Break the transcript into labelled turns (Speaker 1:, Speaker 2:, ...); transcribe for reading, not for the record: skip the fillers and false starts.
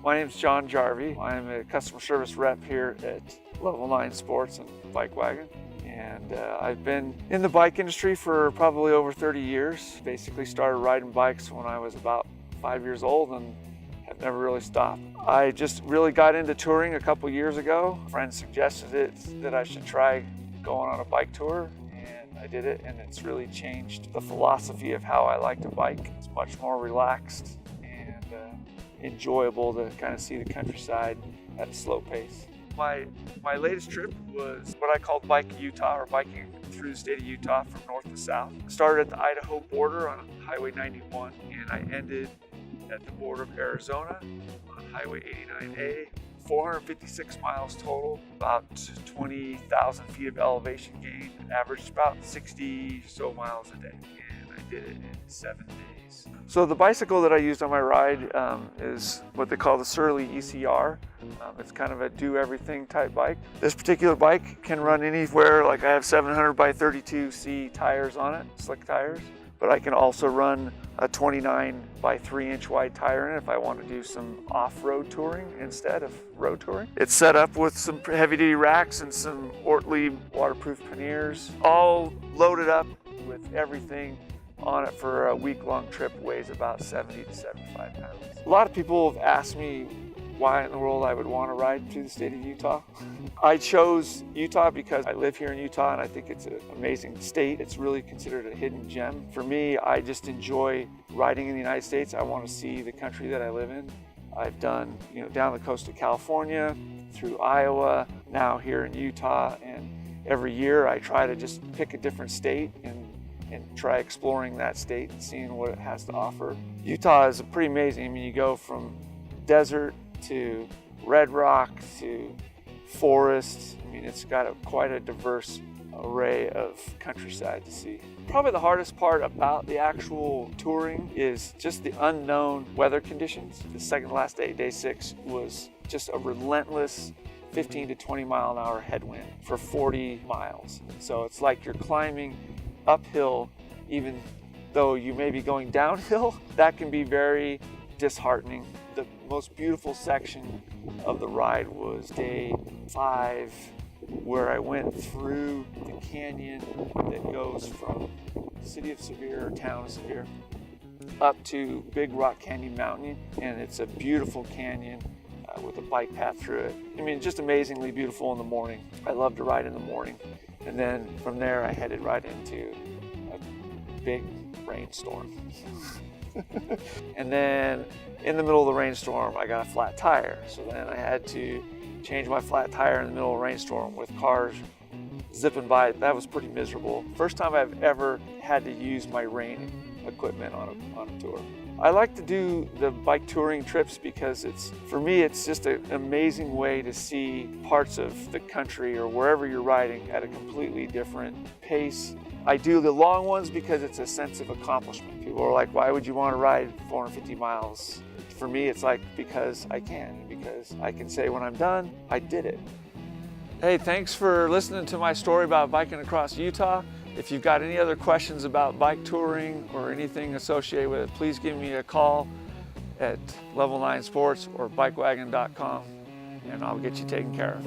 Speaker 1: My name's John Jarvie. I'm a customer service rep here at Level 9 Sports and Bike Wagon. And I've been in the bike industry for probably over 30 years. Basically started riding bikes when I was about 5 years old and have never really stopped. I just really got into touring a couple years ago. A friend suggested that I should try going on a bike tour, and I did it, and it's really changed the philosophy of how I like to bike. It's much more relaxed and enjoyable to kind of see the countryside at a slow pace. My latest trip was what I called Bike Utah, or biking through the state of Utah from north to south. Started at the Idaho border on Highway 91, and I ended at the border of Arizona on Highway 89A. 456 miles total, about 20,000 feet of elevation gain, averaged about 60 so miles a day, and I did it in 7 days. So the bicycle that I used on my ride is what they call the Surly ECR. It's kind of a do-everything type bike. This particular bike can run anywhere, like I have 700 by 32C tires on it, slick tires. But I can also run a 29 by 3-inch wide tire in it if I want to do some off-road touring instead of road touring. It's set up with some heavy-duty racks and some Ortlieb waterproof panniers, all loaded up with everything on it for a week-long trip. Weighs about 70 to 75 pounds. A lot of people have asked me why in the world I would want to ride through the state of Utah. I chose Utah because I live here in Utah and I think it's an amazing state. It's really considered a hidden gem. For me, I just enjoy riding in the United States. I want to see the country that I live in. I've done, down the coast of California, through Iowa, now here in Utah, and every year I try to just pick a different state and try exploring that state and seeing what it has to offer. Utah is pretty amazing. I mean, you go from desert to red rock to forests. I mean, it's got quite a diverse array of countryside to see. Probably the hardest part about the actual touring is just the unknown weather conditions. The second to last day, day 6, was just a relentless 15 to 20 mile an hour headwind for 40 miles. So it's like you're climbing uphill, even though you may be going downhill. That can be very disheartening. The most beautiful section of the ride was day 5, where I went through the canyon that goes from the city of Sevier, or town of Sevier, up to Big Rock Canyon Mountain, and it's a beautiful canyon with a bike path through it. I mean, just amazingly beautiful in the morning. I love to ride in the morning, and then from there I headed right into a big rainstorm. And then in the middle of the rainstorm, I got a flat tire. So then I had to change my flat tire in the middle of a rainstorm with cars zipping by. That was pretty miserable. First time I've ever had to use my rain equipment on a tour. I like to do the bike touring trips because for me, it's just an amazing way to see parts of the country or wherever you're riding at a completely different pace. I do the long ones because it's a sense of accomplishment. People are like, why would you want to ride 450 miles? For me, it's like, because I can, because I can say when I'm done, I did it. Hey, thanks for listening to my story about biking across Utah. If you've got any other questions about bike touring or anything associated with it, please give me a call at Level 9 Sports or bikewagon.com, and I'll get you taken care of.